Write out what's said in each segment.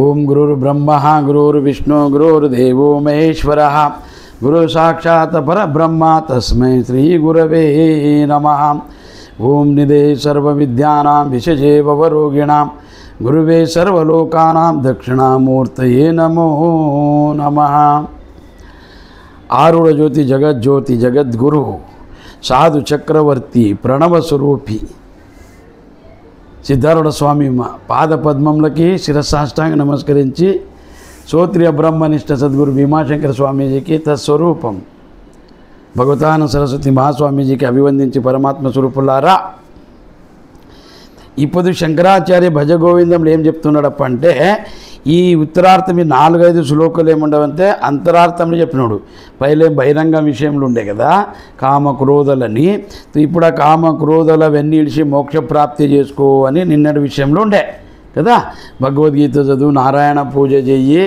ఓం గురుర్బ్రహ్మ గురుర్విష్ణు గురుర్దేవో మహేశ్వరः గురు సాక్షాత్ పరబ్రహ్మ తస్మై శ్రీ గురవే నమః. ఓం నిదే సర్వవిద్యానాం విశజే భవరోగిణాం గురువే సర్వలోకానాం దక్షిణామూర్తయే నమో నమః. ఆరుడ జ్యోతి జగజ్యోతి జగద్గురు సాధు చక్రవర్తి ప్రణవస్వరూపి సిద్ధారూఢ స్వామి పాదపద్మములకి శిరసాష్టాంగ నమస్కరించి శ్రోత్రియ బ్రహ్మనిష్ట సద్గురు భీమాశంకర స్వామీజీకి తత్స్వరూపం భగవతానంద సరస్వతి మహాస్వామీజీకి అభివందించి పరమాత్మ స్వరూపులారా, ఇప్పుడు శంకరాచార్య భజగోవిందంలో ఏం చెప్తున్నాడప్ప అంటే, ఈ ఉత్తరార్థం ఈ 4-5 శ్లోకాలు ఏముండవంటే అంతరార్థంలో చెప్పినాడు. పైలే బహిరంగ విషయంలో ఉండే కదా కామక్రోధలని. ఇప్పుడు ఆ కామక్రోధలు అవన్నీ ఇడిచి మోక్షప్రాప్తి చేసుకో అని నిన్నటి విషయంలో ఉండే కదా. భగవద్గీత చదువు, నారాయణ పూజ చెయ్యి,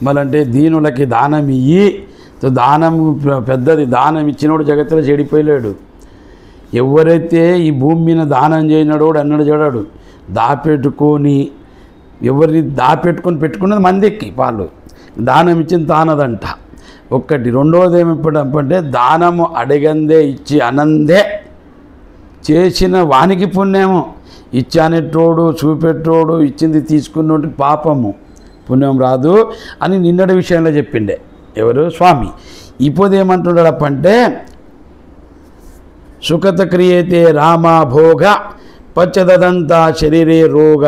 మళ్ళంటే దీనులకి దానం ఇయ్యి. దానం పెద్దది, దానం ఇచ్చినోడు జగత్తులో చెడిపోయలేడు. ఎవరైతే ఈ భూమి మీద దానం చేయనాడు అన్నాడు చూడాడు, దాపెట్టుకొని ఎవరిని దాపెట్టుకొని పెట్టుకున్నది మందికి పాలు దానం ఇచ్చిన తానదంట ఒక్కటి. రెండవది ఏమిటంటే దానము అడిగందే ఇచ్చి అనందే చేసిన వానికి పుణ్యము, ఇచ్చానెట్టోడు చూపెట్టోడు ఇచ్చింది తీసుకున్నోటి పాపము పుణ్యం రాదు అని నిన్నటి విషయంలో చెప్పిండే ఎవరు స్వామి. ఇప్పుడు ఏమంటున్నాడప్పంటే, సుఖత క్రియతే రామా భోగ పచ్చదంతా శరీరే రోగ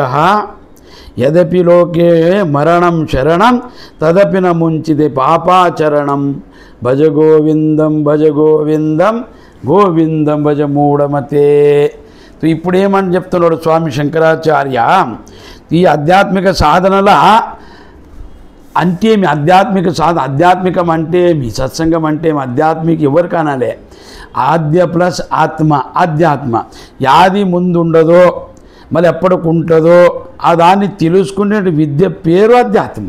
యదపి లోకే మరణం శరణం తదపి న ముంచితే పాపాచరణం భజ గోవిందం గోవిందం భజ మూఢమతే. ఇప్పుడు ఏమని చెప్తున్నాడు స్వామి శంకరాచార్య, ఈ ఆధ్యాత్మిక సాధనల అంటేమి ఆధ్యాత్మిక ఆధ్యాత్మికం అంటేమి, సత్సంగం అంటేమి, ఆధ్యాత్మిక ఎవరు కానాలే ఆద్య ప్లస్ ఆత్మ. ఆధ్యాత్మ యాది ముందు ఉండదో మళ్ళీ ఎప్పటికి ఉంటుందో ఆ దాన్ని తెలుసుకునే విద్య పేరు అధ్యాత్మ.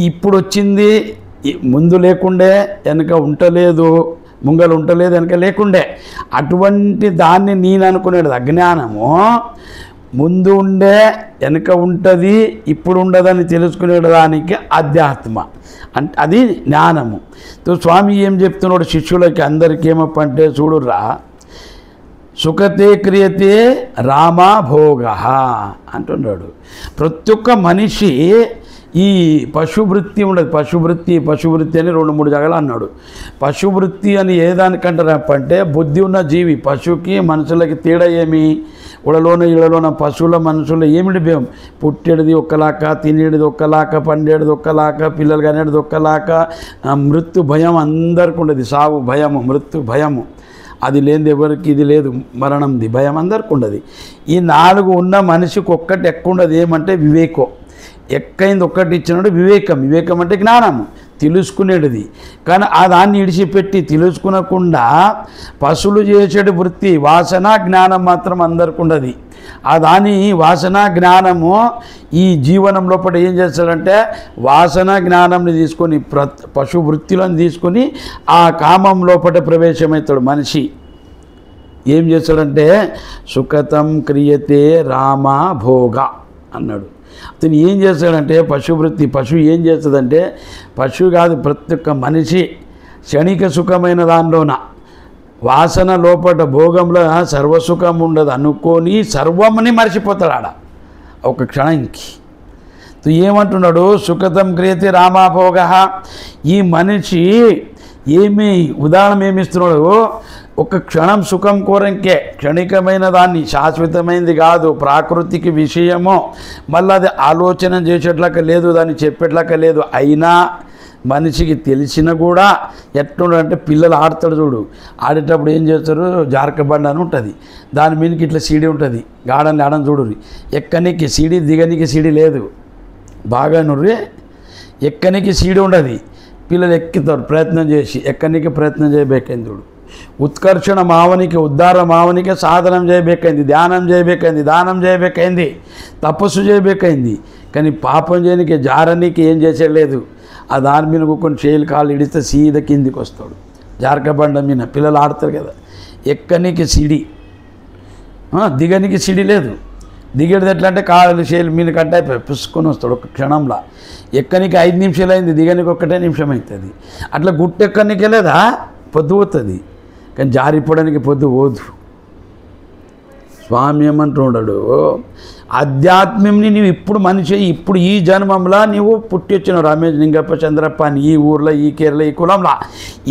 ఇప్పుడు వచ్చింది ముందు లేకుండే వెనక ఉంటలేదు, ముంగలు ఉంటలేదు వెనక లేకుండే, అటువంటి దాన్ని నేను అనుకునేది అజ్ఞానము. ముందు ఉండే వెనక ఉంటుంది, ఇప్పుడు ఉండదని తెలుసుకునేదానికి అధ్యాత్మ అంటే అది జ్ఞానము. స్వామి ఏం చెప్తున్నాడు శిష్యులకి అందరికీ ఏమప్పంటే, చూడురా, సుఖతే క్రియతే రామా భోగ అంటున్నాడు. ప్రతి ఒక్క మనిషి ఈ పశువృత్తి ఉండదు. పశువృత్తి అని 2-3 జగలు అన్నాడు. పశువృత్తి అని ఏదానికంటారంటే, బుద్ధి ఉన్న జీవి. పశువుకి మనుషులకి తేడా ఏమి? ఇళ్ళలోన పశువుల మనుషులు ఏమిటి భయం? పుట్టేది ఒక్కలాక, తినేది ఒక్కలాక, పండేది ఒక్కలాక, పిల్లలు కనేది ఒక్కలాక. మృత్యు భయం అందరికి ఉండదు. సావు భయము, మృత్యు భయము అది లేనిది ఎవరికి ఇది లేదు. మరణంది భయం అందరికి ఉండదు. ఈ 4 ఉన్న మనిషికి ఒక్కటి ఎక్కువ ఉండదు. ఏమంటే వివేకం. ఎక్కైంది ఒక్కటి ఇచ్చినాడు వివేకం. వివేకం అంటే జ్ఞానము, తెలుసుకునేది. కానీ ఆ దాన్ని ఇడిచిపెట్టి తెలుసుకునకుండా పశువులు చేసేటి వృత్తి వాసన జ్ఞానం మాత్రం అందరికి ఉండదు. ఆ దాని వాసన జ్ఞానము ఈ జీవనం లోపల ఏం చేస్తాడంటే, వాసన జ్ఞానంని తీసుకొని పశు వృత్తిలను తీసుకొని ఆ కామం లోపల ప్రవేశమవుతాడు మనిషి. ఏం చేస్తాడంటే, సుఖతం క్రియతే రామా భోగ అన్నాడు. అతను ఏం చేస్తాడంటే పశువృత్తి. పశువు ఏం చేస్తుందంటే, పశువు కాదు ప్రతి ఒక్క మనిషి క్షణిక సుఖమైన దానిలోన వాసన లోపల భోగంలో సర్వసుఖం ఉండదు అనుకొని సర్వముని మర్చిపోతాడు ఆడ ఒక క్షణంకి. ఏమంటున్నాడు, సుఖతం క్రియతే రామాభోగ. ఈ మనిషి ఏమి ఉదాహరణ ఏమిస్తున్నాడు, ఒక క్షణం సుఖం కోరంకే, క్షణికమైన దాన్ని, శాశ్వతమైనది కాదు, ప్రాకృతికి విషయము. మళ్ళీ అది ఆలోచన చేసేట్లాక లేదు, దాన్ని చెప్పేట్లాక లేదు. అయినా మనిషికి తెలిసిన కూడా ఎట్లుండంటే, పిల్లలు ఆడతాడు చూడు, ఆడేటప్పుడు ఏం చేస్తారు, జారకబండ అని ఉంటుంది, దాని మీదకి ఇట్లా సీడీ ఉంటుంది. గాడని ఆడని చూడుర్రి, ఎక్కనికి సీడీ, దిగనికి సీడీ లేదు. బాగా నుర్రి, ఎక్కనికి సీడీ ఉండదు. పిల్లలు ఎక్కుతారు ప్రయత్నం చేసి, ఎక్కనికి ప్రయత్నం చేయబేకైంది చూడు. ఉత్కర్షణ మావనికి, ఉద్ధార మావనికి సాధనం చేయబేకైంది, ధ్యానం చేయబేకైంది, దానం చేయబేకైంది, తపస్సు చేయబేకైంది. కానీ పాపం చేయనికి, జారనికి ఏం చేసేయలేదు. ఆ దాని మీద కొన్ని చేతులు కాళ్ళు ఇడిస్తే సీద కిందికి వస్తాడు. జారకబండ మీద పిల్లలు ఆడతారు కదా, ఎక్కనికి సిడి, దిగనికి సిడి లేదు. దిగేది ఎట్లా అంటే కాళ్ళు చేలు మీద కట్ట పుసుకొని వస్తాడు ఒక క్షణంలో. ఎక్కనికి 5 నిమిషాలు అయింది, దిగనికి 1 నిమిషం అవుతుంది. అట్లా గుట్టు ఎక్కనికి లేదా పొద్దు పోతుంది, కానీ జారిపోవడానికి పొద్దు పోదు. స్వామి ఏమంటున్నాడు, ఆధ్యాత్మ్యంని నీవు ఇప్పుడు మనిషి ఇప్పుడు ఈ జన్మంలో నీవు పుట్టి వచ్చినావు. రమేష్ లింగప్ప చంద్రప్ప అని ఈ ఊర్లో ఈ కేరళ ఈ కులంలో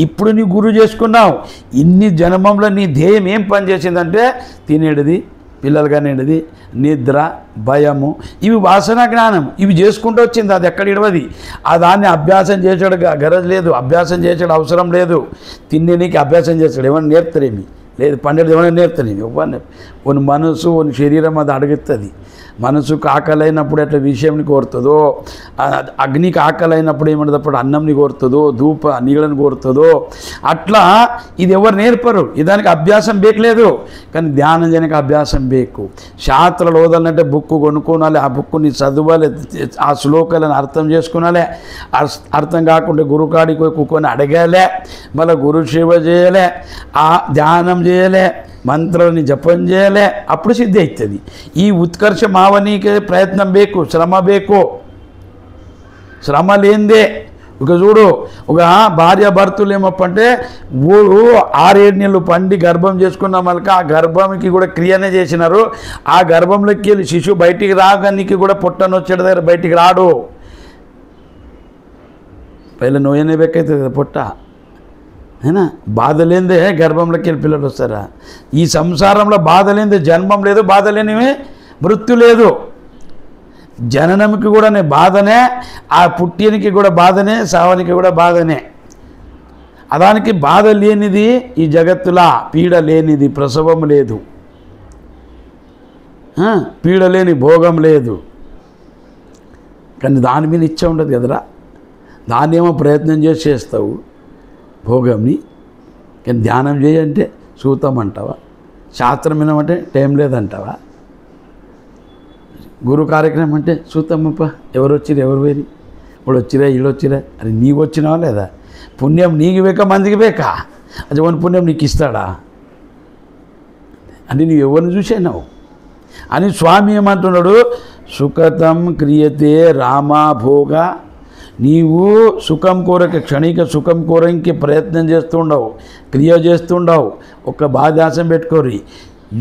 ఇప్పుడు నీ గురువు చేసుకున్నావు. ఇన్ని జన్మంలో నీ ధ్యేయం ఏం పని చేసిందంటే తినేటిది, పిల్లలు కానిది, నిద్ర, భయము, ఇవి వాసన జ్ఞానం. ఇవి చేసుకుంటూ వచ్చింది, అది ఎక్కడ ఇడవది. ఆ దాన్ని అభ్యాసం చేసాడు గరజ్ లేదు, అభ్యాసం చేసాడు అవసరం లేదు. తినేనికి అభ్యాసం చేస్తాడు, ఏమన్నా నేర్పుతారేమి లేదు, పండుగ ఏమైనా నేర్పుతారేమి కొన్ని మనసు కొన్ని శరీరం అది అడుగుతుంది. మనసుకు ఆకలైనప్పుడు ఎట్లా విషయంని కోరుతుందో, అగ్నికి ఆకలైనప్పుడు ఏమంటుంది అప్పుడు అన్నంని కోరుతుందో, ధూప నీళ్ళని కోరుతుందో, అట్లా ఇది ఎవరు నేర్పరు. దానికి అభ్యాసం బేకలేదు, కానీ ధ్యానం చేయడానికి అభ్యాసం బేకు. శాస్త్రాలు ఓదాలంటే బుక్ కొనుక్కోనాలి, ఆ బుక్ని చదవాలి, ఆ శ్లోకాలను అర్థం చేసుకునాలి. అర్థం కాకుండా గురుకాడికి పోయి కూకొని అడగాలే, మళ్ళీ గురు సేవ చేయలే, ఆ ధ్యానం చేయలే, మంత్రాన్ని జపం చేయలే, అప్పుడు సిద్ధి అవుతుంది. ఈ ఉత్కర్ష మావనీకే ప్రయత్నం బేకు, శ్రమ బేకు. శ్రమ లేనిదే ఒక చూడు, ఒక భార్య భర్తలు ఏమప్పంటే ఊరు 6-7 నెలలు పండి గర్భం చేసుకున్న మళ్ళీ ఆ గర్భంకి కూడా క్రియనే చేసినారు. ఆ గర్భంలోకి వెళ్ళి శిశువు బయటికి రాగానికి కూడా పొట్టనొచ్చేట దగ్గర బయటికి రాడు. పైల నోయనే బెక్కవుతుంది కదా పొట్ట, అయినా బాధ లేనిదే గర్భంలోకి వెళ్ళి పిల్లలు వస్తారా? ఈ సంసారంలో బాధ లేనిదే జన్మం లేదు, బాధ లేనివి మృత్యు లేదు. జననంకి కూడా బాధనే, ఆ పుట్టినికి కూడా బాధనే, సావనికి కూడా బాధనే. అదానికి బాధ లేనిది ఈ జగత్తులా, పీడ లేనిది ప్రసవం లేదు, పీడ లేని భోగం లేదు. కానీ దాని మీద ఇచ్చ ఉండదు కదరా, దాన్ని ఏమో ప్రయత్నం చేసి చేస్తావు భోగంని. కానీ ధ్యానం చేయంటే చూతామంటావా? శాస్త్రం వినమంటే టైం లేదంటావా? గురు కార్యక్రమం అంటే చూతామప్ప, ఎవరు వచ్చిరా ఎవరు వేరి, ఇప్పుడు వచ్చిరా వీళ్ళు వచ్చిరా, అరే నీకు వచ్చినావా లేదా? పుణ్యం నీకు బేక మందికి బేక, అది వన్ పుణ్యం నీకు ఇస్తాడా అంటే నువ్వు ఎవరిని చూసావు అని స్వామి ఏమంటున్నాడు, సుఖతం క్రియతే రామభోగ. నీవు సుఖం కోరక క్షణిక సుఖం కోరకి ప్రయత్నం చేస్తుండవు, క్రియ చేస్తుండవు. ఒక బాధ్యాసం పెట్టుకోరి.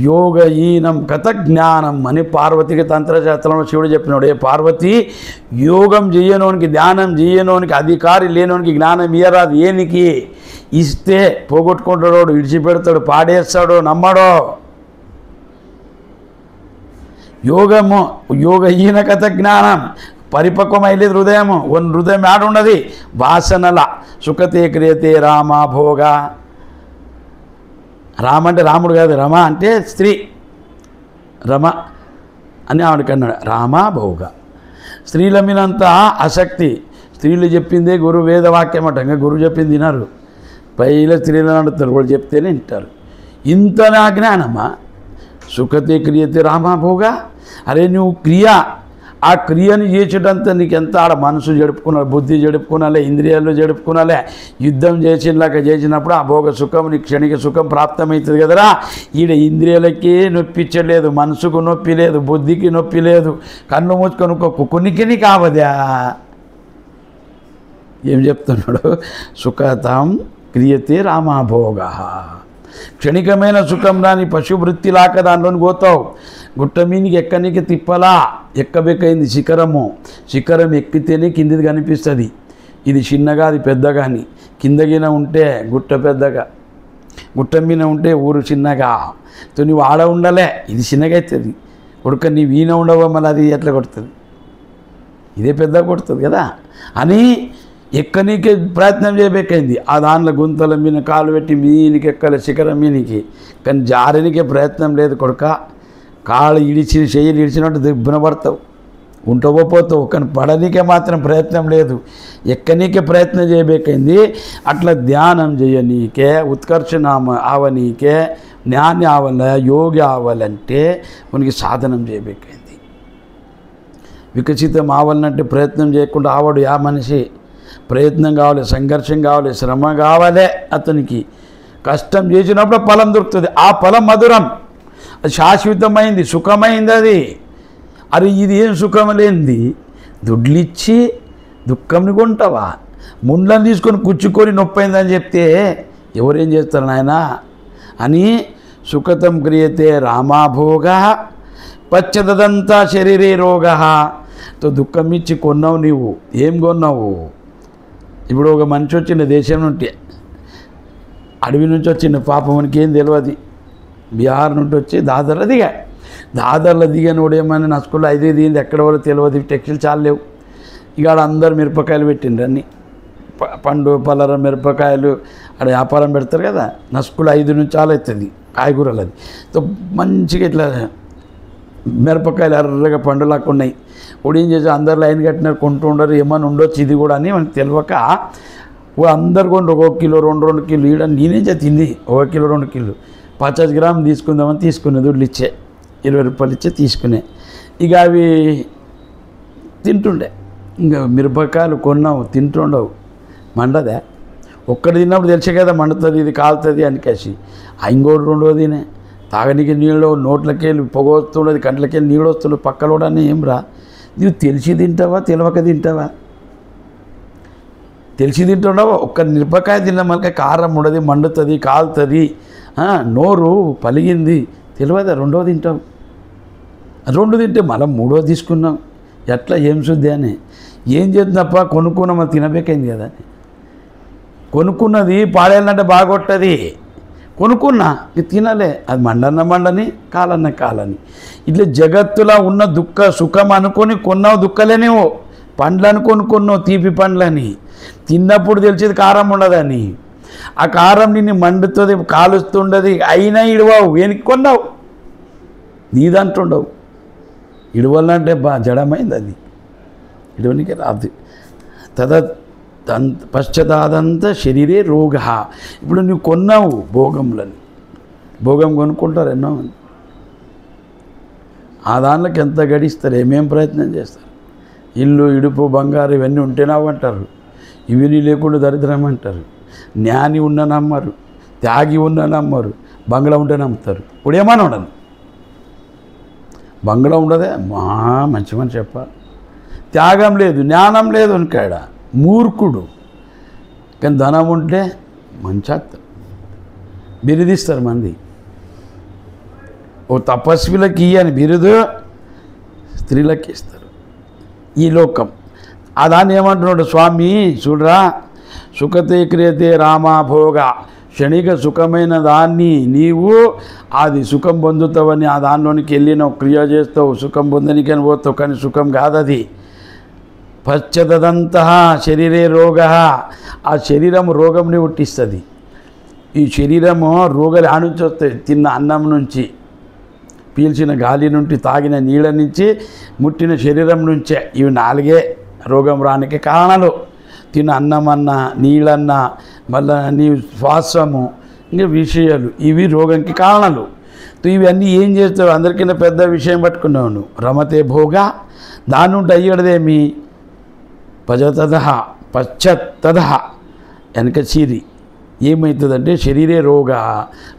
యోగహీనం కథ జ్ఞానం అని పార్వతికి తంత్రశాస్త్రంలో శివుడు చెప్పినాడు. ఏ పార్వతి, యోగం చేయనోనికి ధ్యానం చేయనోనికి అధికారి లేనోనికి జ్ఞానం ఇయ్యరాదు. ఏనికి ఇస్తే పోగొట్టుకుంటాడో, విడిచిపెడతాడు, పాడేస్తాడో, నమ్మడో. యోగము యోగహీన కథ జ్ఞానం పరిపక్వమైలేదు హృదయము. హృదయం ఆడుండది వాసనల. సుఖతే క్రియతే రామ భోగ. రామ అంటే రాముడు కాదు, రమ అంటే స్త్రీ, రమ అని ఆవిడకి అన్నాడు. రామ భోగ. స్త్రీల మీదంత ఆసక్తి. స్త్రీలు చెప్పిందే గురు వేదవాక్యం అంట, ఇంకా గురువు చెప్పింది వినరు. పైల స్త్రీలను అడుగుతారు, వాళ్ళు చెప్తేనే వింటారు. ఇంత నా జ్ఞానమా? సుఖతే క్రియతే రామ భోగ. అరే నువ్వు క్రియ, ఆ క్రియని చేసేటంతా నీకు ఎంత ఆడ మనసు జడుపుకున్నాలి, బుద్ధి జడుపుకునాలి, ఇంద్రియాలు జడుపుకునాలి. యుద్ధం చేసినలాగా చేసినప్పుడు ఆ భోగ సుఖం నీ క్షణిక సుఖం ప్రాప్తమవుతుంది కదరా. ఈడ ఇంద్రియాలకి నొప్పించలేదు, మనసుకు నొప్పి లేదు, బుద్ధికి నొప్పి లేదు. కన్ను మూసుకొని కుక్కునికి కావదా? ఏం చెప్తున్నాడు? సుఖతం క్రియతే రామభోగ. క్షణికమైన సుఖం రాని పశువృత్తిలాక దానిలోని పోతావు. గుట్ట మీనికి ఎక్కనికి తిప్పలా, ఎక్కబెక్కైంది శిఖరము. శిఖరం ఎక్కితేనే కిందిది కనిపిస్తుంది. ఇది చిన్నగా అది పెద్దగా అని. కిందగిన ఉంటే గుట్ట పెద్దగా, గుట్ట మీద ఉంటే ఊరు చిన్నగా. నువ్వు ఆడ ఉండలే, ఇది చిన్నగా అవుతుంది. కొడుక నీ వీణ ఉండవో మళ్ళీ అది ఎట్లా కొడుతుంది? ఇదే పెద్దగా కొడుతుంది కదా అని ఎక్కనీకే ప్రయత్నం చేయబెక్కైంది. ఆ దానిలో గుంతల మీద కాలు పెట్టి మీనికి ఎక్కలే శిఖరం మీనికి. కానీ జారనికే ప్రయత్నం లేదు కొడుక. కాళ్ళు ఇడిచి చెయ్యలు ఇడిచినట్టు దిబ్బన పడతావు, ఉంటపోతావు. కానీ పడనీకే మాత్రం ప్రయత్నం లేదు, ఎక్కనీకే ప్రయత్నం చేయబెక్కైంది. అట్లా ధ్యానం చేయనీకే, ఉత్కర్షణ ఆవనీకే, జ్ఞాని ఆవాల, యోగి ఆవాలంటే మనకి సాధనం చేయబెక్కైంది. వికసితం ఆవాలంటే ప్రయత్నం చేయకుండా ఆవాడు యా మనిషి. ప్రయత్నం కావాలి, సంఘర్షం కావాలి, శ్రమ కావాలి. అతనికి కష్టం చేసినప్పుడు ఫలం దొరుకుతుంది. ఆ ఫలం మధురం, అది శాశ్వతమైంది, సుఖమైంది. అది అరే ఇది ఏం సుఖం లేనిది, దుడ్లిచ్చి దుఃఖంని కొంటావా? ముండ్లను తీసుకొని కుచ్చుకొని నొప్పైందని చెప్తే ఎవరేం చేస్తారు నాయన అని సుఖతం క్రియతే రామాభోగ పశ్చదంతా శరీరే రోగ. తో దుఃఖం ఇచ్చి కొన్నావు. నీవు ఏం కొన్నావు? ఇప్పుడు ఒక మనిషి వచ్చిన దేశం నుండి, అడవి నుంచి వచ్చిన పాపం మనకి ఏం తెలియదు, బీహార్ నుండి వచ్చి దాదర్లో దిగాను ఏమని నా స్కూల్లో 5 దిగింది, ఎక్కడ వరకు తెలియదు, టెక్స్టైల్ చాలా లేవు. ఇక అందరు మిరపకాయలు పెట్టిండ్రు, అన్నీ పండు పలర మిరపకాయలు అక్కడ వ్యాపారం పెడతారు కదా. నా స్కూల్ 5 నుంచి చాలా అవుతుంది కాయగూరలు. అది తో మంచిగా ఇట్లా మిరపకాయలు ఎర్రగా పండులాగా ఉన్నాయి. ఇప్పుడు ఏం చేసి అందరు లైన్ కట్టినారు, కొంటూ ఉండరు, ఏమని ఉండొచ్చు ఇది కూడా అని మనకు తెలియక అందరు కొండ్రు 1 కిలో 2 కిలో ఈడ నేనేం తింది 1 కిలో 2 కిలో 50 గ్రాములు తీసుకుందామని తీసుకునే దుడ్లు ఇచ్చే 20 రూపాయలు ఇచ్చే తీసుకునే. ఇక అవి తింటుండే. ఇంకా మిరపకాయలు కొన్నావు, తింటుండవు, మండదే. ఒక్కటి తిన్నప్పుడు తెలిసే కదా మండుతుంది, ఇది కాలుతుంది అనికేసి. ఇంకోటి 2 తినే తాగనికి నీళ్ళు, నోట్లకి వెళ్ళి పొగ వస్తుండదు, కంట్లకి వెళ్ళి నీళ్ళు వస్తుండదు, పక్కలో కూడా ఏం రా. నువ్వు తెలిసి తింటావా తెలియక తింటావా? తెలిసి తింటున్నావా? ఒక్క మిరపకాయ తిన్న మనకి కారం ఉండదు, మండుతుంది, కాలుతుంది, నోరు పలిగింది తెలియదా? 2వ తింటావు. 2 తింటే మళ్ళీ 3వ తీసుకున్నాం. ఎట్లా ఏం శుద్ధి అని ఏం చేద్దాప? కొనుక్కున్నామా తినబేకైంది కదా. కొనుక్కున్నది పాడేయాలంటే బాగొట్టది. కొనుక్కున్నా ఇక తినలే, అది మండని కాలని. ఇట్లా జగత్తులో ఉన్న సుఖం అనుకొని కొన్నావు దుఃఖలేనేవో. పండ్లను కొనుక్కున్నావు, తీపి పండ్లని. తిన్నప్పుడు తెలిసేది కారం ఉండదని. ఆ కారం నిన్ను మండుతుంది, కాలుస్తుండదు, అయినా ఇడవావు. వెనక్కి కొన్నావు, నీదంటుండవు. ఇడవాలంటే జడమైంది, అది ఇడవనికి రాదు. పశ్చాదంత శరీరే రోగ. ఇప్పుడు నువ్వు కొన్నావు భోగంలని, భోగం కొనుక్కుంటారు ఎన్నో మంది. ఆ దానిలోకి ఎంత గడిస్తారు, ఏమేం ప్రయత్నం చేస్తారు. ఇల్లు ఇడుపు బంగారు ఇవన్నీ ఉంటేనావు అంటారు, ఇవన్నీ లేకుండా దరిద్రం అంటారు. జ్ఞాని ఉన్న నమ్మరు, త్యాగి ఉన్న నమ్మరు, బంగ్లా ఉంటే నమ్ముతారు. ఇప్పుడు ఏమన్నా ఉండదు, బంగ్లా ఉండదే మంచి మని చెప్పాలి. త్యాగం లేదు, జ్ఞానం లేదు అనుకాడ మూర్ఖుడు. కానీ ధనం ఉంటే మంచి బిరుదిస్తారు మంది. ఓ తపస్విలకి ఇయ్యని బిరుదు స్త్రీలకి ఇస్తారు ఈ లోకం. ఆ దాన్ని ఏమంటున్నాడు స్వామి చూడరా, సుఖతే క్రియతే రామాభోగ. క్షణిక సుఖమైన దాన్ని నీవు అది సుఖం పొందుతావని ఆ దానిలోనికి వెళ్ళినావు, క్రియ చేస్తావు, సుఖం పొందనికని పోతావు, కానీ సుఖం కాదది. పశ్చదంత శరీరే రోగ. ఆ శరీరము రోగంని పుట్టిస్తుంది. ఈ శరీరము రోగాలు ఆనుంచి వస్తాయి. తిన్న అన్నం నుంచి, పీల్చిన గాలి నుండి, తాగిన నీళ్ళ నుంచి, ముట్టిన శరీరం నుంచే. ఇవి 4 రోగం రానికి కారణాలు. తిన్న అన్నమన్నా, నీళ్ళన్నా, మళ్ళీ నీ శ్వాసము, ఇంకా విషయాలు, ఇవి రోగంకి కారణాలు. ఇవన్నీ ఏం చేస్తావు? అందరికన్నా పెద్ద విషయం పట్టుకున్నావు నువ్వు. రమతే భోగ. దాని నుండి అయ్యేదేమి? పశ్చత్తద వెనక చీరి ఏమవుతుందంటే శరీరే రోగ.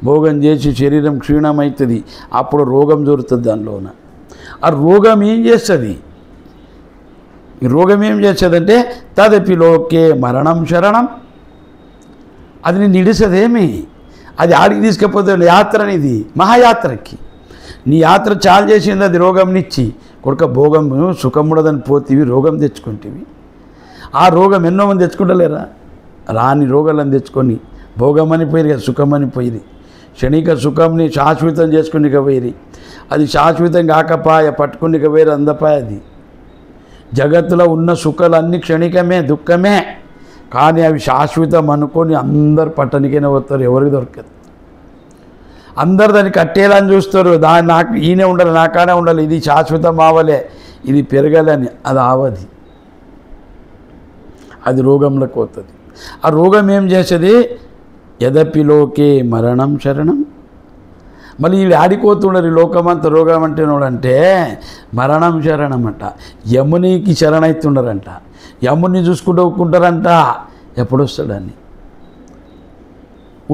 భోగం చేసి శరీరం క్షీణమవుతుంది, అప్పుడు రోగం దొరుకుతుంది దానిలోన. ఆ రోగం ఏం చేస్తుంది? రోగం ఏం చేస్తుందంటే తదపి లోకే మరణం శరణం. అది నేను నిడిసదేమి? అది ఆడికి తీసుకపోతే యాత్ర అనేది మహాయాత్రకి. నీ యాత్ర చాలు చేసింది అది రోగంనిచ్చి. కొడుక భోగం సుఖం ఉండదని పోతీవి, రోగం తెచ్చుకుంటేవి. ఆ రోగం ఎన్నో మంది తెచ్చుకుంటలేరా? రాని రోగాలను తెచ్చుకొని భోగమని పోయిరు కదా, సుఖమని పోయిరి. క్షణిక సుఖంని శాశ్వతం చేసుకునిక పోయిరి. అది శాశ్వతం కాకపాయ, పట్టుకునిక పోయిరు అందపాయ. అది జగత్తులో ఉన్న సుఖాలన్నీ క్షణికమే, దుఃఖమే, కానీ అవి శాశ్వతం అనుకొని అందరు పట్టణికైనా పోతారు, ఎవరికి దొరకదు. అందరు దాన్ని కట్టేయాలని చూస్తారు. దాన్ని నాకు ఈయనే ఉండాలి, నాకానే ఉండాలి, ఇది శాశ్వతం ఆవలే, ఇది పెరగాలని. అది ఆవది, అది రోగంలోకి పోతుంది. ఆ రోగం ఏం చేసేది? యదపి లోకే మరణం శరణం. మళ్ళీ వీళ్ళు ఆడిపోతుండరు ఈ లోకమంతా. రోగం అంటే నోడంటే మరణం శరణం అంట. యమునికి శరణైతుండరంట, యముని చూసుకుంటూ ఒక్కుంటారంట. ఎప్పుడు వస్తాడని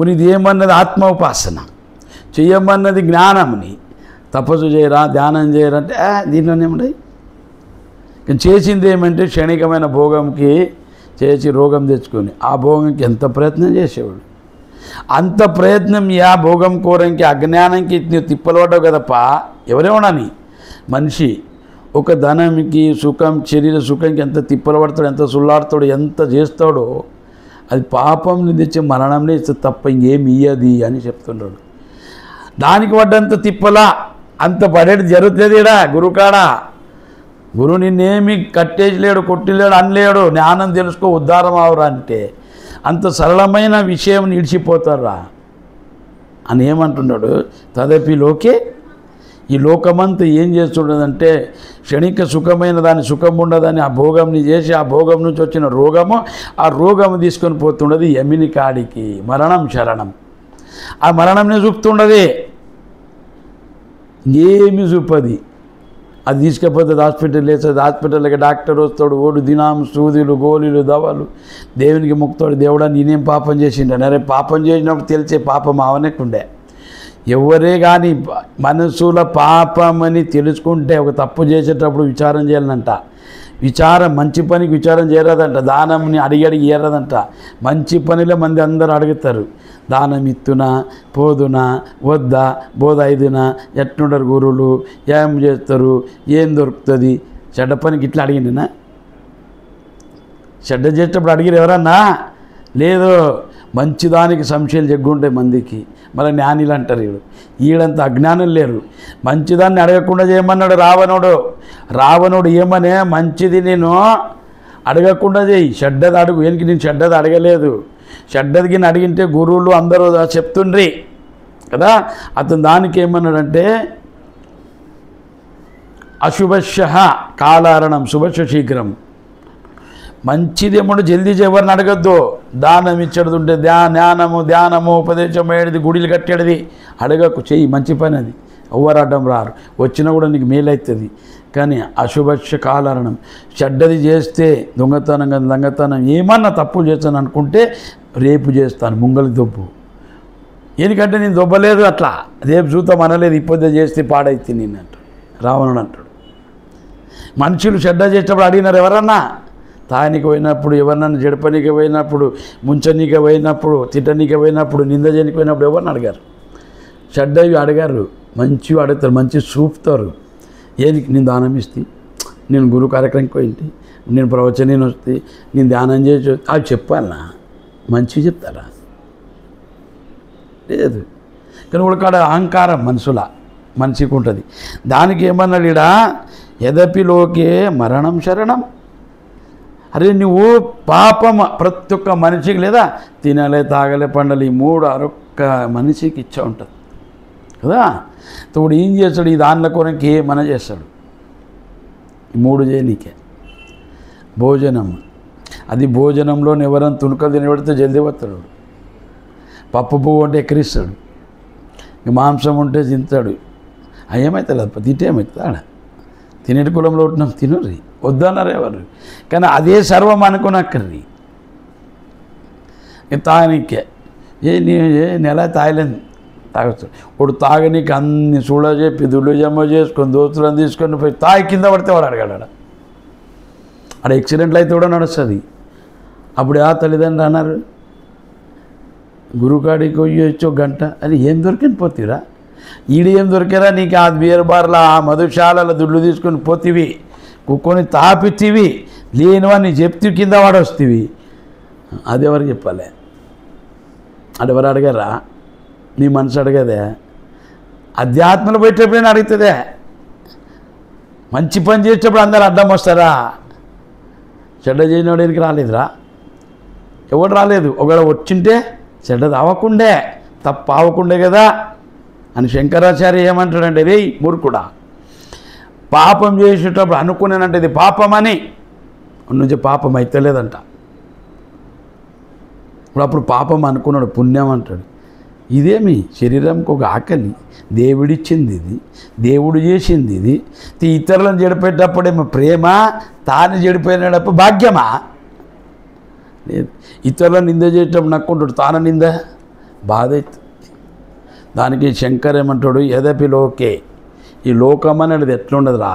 ఉనిది ఏమన్నది? ఆత్మ ఉపాసన చేయమన్నది జ్ఞానంని. తపస్సు చేయరా, ధ్యానం చేయరా అంటే దీంట్లోనే ఉంటాయి. కానీ చేసింది ఏమంటే క్షణికమైన భోగంకి చేసి రోగం తెచ్చుకొని ఆ భోగంకి ఎంత ప్రయత్నం చేసేవాడు. అంత ప్రయత్నం ఆ భోగం కోరంకి అజ్ఞానంకి తిప్పలు పడ్డావు కదప్పా. ఎవరేమోనని మనిషి ఒక ధనంకి సుఖం, శరీర సుఖంకి ఎంత తిప్పలు పడతాడు, ఎంత సుల్లాడుతాడు, ఎంత చేస్తాడో అది పాపంని తెచ్చే మరణంని ఇస్తే తప్ప ఇంకేమి ఇయ్యది అని చెప్తున్నాడు. దానికి పడ్డంత తిప్పలా అంత పడేది జరుగుతుంది ఇడా గురుకాడ. గురువు నిన్నేమి కట్టేసిలేడు, కొట్టిలేడు, అనలేడు. జ్ఞానం తెలుసుకో, ఉద్ధారం అవరా అంటే అంత సరళమైన విషయం నిడిచిపోతారా అని ఏమంటున్నాడు. తదపి లోకే, ఈ లోకమంతా ఏం చేస్తుండదంటే క్షణిక సుఖమైన దాని సుఖం ఉండదని ఆ భోగంని చేసి ఆ భోగం నుంచి వచ్చిన రోగము ఆ రోగము తీసుకొని పోతుండదు యమిని కాడికి. మరణం శరణం. ఆ మరణంని చూపుతుండది, ఏమి చూపది. అది తీసుకపోతే హాస్పిటల్ వేస్తుంది, హాస్పిటల్కి డాక్టర్ వస్తాడు, ఓడు దినాం సూదులు గోళీలు దవాలు, దేవునికి ముక్తాడు. దేవుడా నేనేం పాపం చేసిండే, అరే పాపం చేసినప్పుడు తెలిసే పాపం అవనకుండే. ఎవరే కానీ మనసులో పాపమని తెలుసుకుంటే ఒక తప్పు చేసేటప్పుడు విచారం చేయాలంట. విచారం మంచి పనికి విచారం చేయరాదంట. దానంని అడిగి ఇయ్యరాదంట. మంచి పనిలో మంది అందరూ అడుగుతారు, దానం ఇత్తునా పోదునా వద్దా, బోధ ఐదునా, ఎట్లుంటారు గురువులు, ఏం చేస్తారు, ఏం దొరుకుతుంది. చెడ్డ పనికి ఇట్లా అడిగిండినా, చెడ్డ చేసేటప్పుడు అడిగిరు ఎవరన్నా? లేదు. మంచిదానికి సంశయాలు జగ్గుంటాయి మందికి. మళ్ళీ జ్ఞానిలు అంటారు. ఈడంత అజ్ఞానం లేరు. మంచిదాన్ని అడగకుండా చేయమన్నాడు రావణుడు. రావణుడు ఏమనే, మంచిది నేను అడగకుండా చేయి, చెడ్డది అడుగు. ఏనికి నేను చెడ్డది అడగలేదు. చెడ్డదికి నేను అడిగింటే గురువులు అందరూ చెప్తుండ్రి కదా. అతను దానికి ఏమన్నాడంటే అశుభశ కాలారణం శుభశ శీఘ్రం. మంచిదేమో జల్దీ ఎవరిని అడగద్దు. దానం ఇచ్చేది ధ్యానము ఉపదేశం అయ్యేది, గుడిలు కట్టేది అడగకు, చెయ్యి, మంచి పని అది. ఎవరు అడ్డం రారు, వచ్చినా కూడా నీకు మేలవుతుంది. కానీ అశుభశ కాలారణం, చెడ్డది చేస్తే దొంగతనం ఏమన్నా తప్పులు చేస్తాను అనుకుంటే రేపు చేస్తాను, ముంగలి దొబ్బు. ఎందుకంటే నేను దొబ్బలేదు, అట్లా రేపు చూద్దాం అనలేదు, ఇప్పుడు చేస్తే పాడైతే నేను అంటాడు రావణుడు అంటాడు. మనుషులు చెడ్డ చేసేటప్పుడు అడిగినారు ఎవరన్నా? తానికి పోయినప్పుడు, ఎవరినన్నా జడపనీకి పోయినప్పుడు, ముంచనీకి పోయినప్పుడు, తిట్టనీకి పోయినప్పుడు, నింద చేయనికి పోయినప్పుడు ఎవరిని అడిగారు? చెడ్డవి అడిగారు, మంచివి అడుగుతారు, మంచి చూపుతారు. ఏనికి నేను దానం ఇస్తే, నేను గురువు కార్యక్రమానికి పోయింటి, నేను ప్రవచనం వస్తే, నేను ధ్యానం చేసి అవి చెప్పాలనా? మంచివి చెప్తారా? లేదు. కానీ ఉడకాడ అహంకారం మనిషికి ఉంటుంది. దానికి ఏమన్నాడు ఈడ, యదపి లోకే మరణం శరణం. అరే నువ్వు పాపం ప్రతి ఒక్క మనిషికి లేదా తినలే, తాగలే, పండలే, ఈ మూడు అరొక్క మనిషికి ఇచ్చా ఉంటుంది కదా. తోడు ఏం చేస్తాడు? ఈ దానిలో కొనకి ఏమన్నా చేస్తాడు. ఈ మూడు చేయనీకే. భోజనం, అది భోజనంలో ఎవరైనా తుణుకలు తినబడితే జల్దీ వస్తాడు. పప్పు పువ్వు అంటే ఎక్కిరిస్తాడు, మాంసం ఉంటే తింటాడు. ఏమవుతుంది అది తింటే ఏమవుతుంది? ఆడ తినేటి కులంలో ఉంటున్నాం, తినర్రి, వద్దన్నారు ఎవరు. కానీ అదే సర్వం అనుకునక్కర్రి. తాగనీకే నెల తాగలేదు, తాగొచ్చు. ఇప్పుడు తాగనీకి అన్ని చూడ చెప్పి దుళ్ళు జమ చేసుకొని దోస్తులను తీసుకొని పోయి తాగి కింద పడితే వాడు అడగాడు. ఆడ యాక్సిడెంట్లు అయితే కూడా నడుస్తుంది. అప్పుడు ఆ తల్లిదండ్రులు అన్నారు, గురుకాడికి పోయి వచ్చి గంట అది ఏం దొరికిన పోతీరా, ఈడు ఏం దొరికారా నీకు? ఆ బీర్ బార్ల ఆ మధుశాలలో దుడ్లు తీసుకొని పోతివి, కుక్కొని తాపితివి, లేనివన్నీ చెప్తూ కింద వాడొస్తీవి. అది ఎవరు చెప్పాలి? అది ఎవరు అడగరా? నీ మనసు అడగదే. అధ్యాత్మలో పోయేటప్పుడైనా అడుగుతుందే. మంచి పని చేసేటప్పుడు అందరు అడ్డం వస్తారా? చెడ్డ చేయనోడానికి రాలేదురా, ఎవడు రాలేదు. ఒకవేళ వచ్చింటే చెడ్డది అవ్వకుండే, తప్పు అవ్వకుండే కదా అని శంకరాచార్య ఏమంటాడంటే, రే మూర్ఖుడా, పాపం చేసేటప్పుడు అనుకున్నానంటే ఇది పాపమని నుంచి పాపం అయితే లేదంట. అప్పుడు పాపం అనుకున్నాడు, పుణ్యం అంటాడు. ఇదేమి శరీరంకి ఒక ఆకలి, దేవుడిచ్చింది ఇది, దేవుడు చేసింది ఇది. ఇతరులను చెడిపోయేటప్పుడేమో ప్రేమ, తాను చెడిపోయినప్పుడు భాగ్యమా? లేదు. ఇతరులను నింద చేసేటప్పుడు నక్కుంటాడు, తాను నింద బాధ అవుతుంది. దానికి శంకర్ ఏమంటాడు, యదపి లోకే, ఈ లోకం అనేది ఎట్లుండదురా,